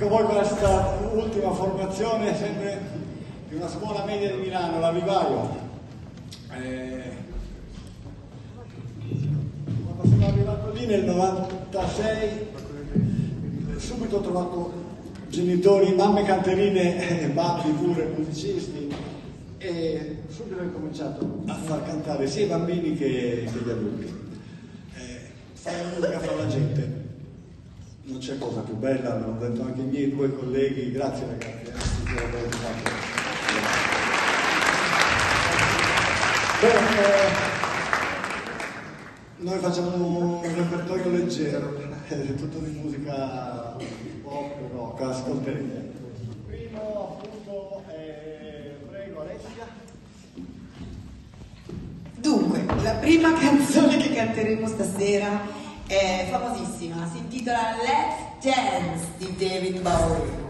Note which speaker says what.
Speaker 1: con voi questa ultima formazione, sempre di una scuola media di Milano, la Vivaio. Quando sono arrivato lì nel 96, subito ho trovato genitori, mamme canterine e babbi pure musicisti, e subito ho cominciato a far cantare sia i bambini che gli adulti. Fare musica fra la gente non c'è cosa più bella, l'hanno detto anche i miei due colleghi. Grazie ragazzi, noi facciamo un repertorio leggero, tutto di musica pop, rock, ascolterete. Il primo appunto è, prego Alessia.
Speaker 2: Dunque, la prima canzone che canteremo stasera è famosissima, si intitola Let's Dance di David Bowie.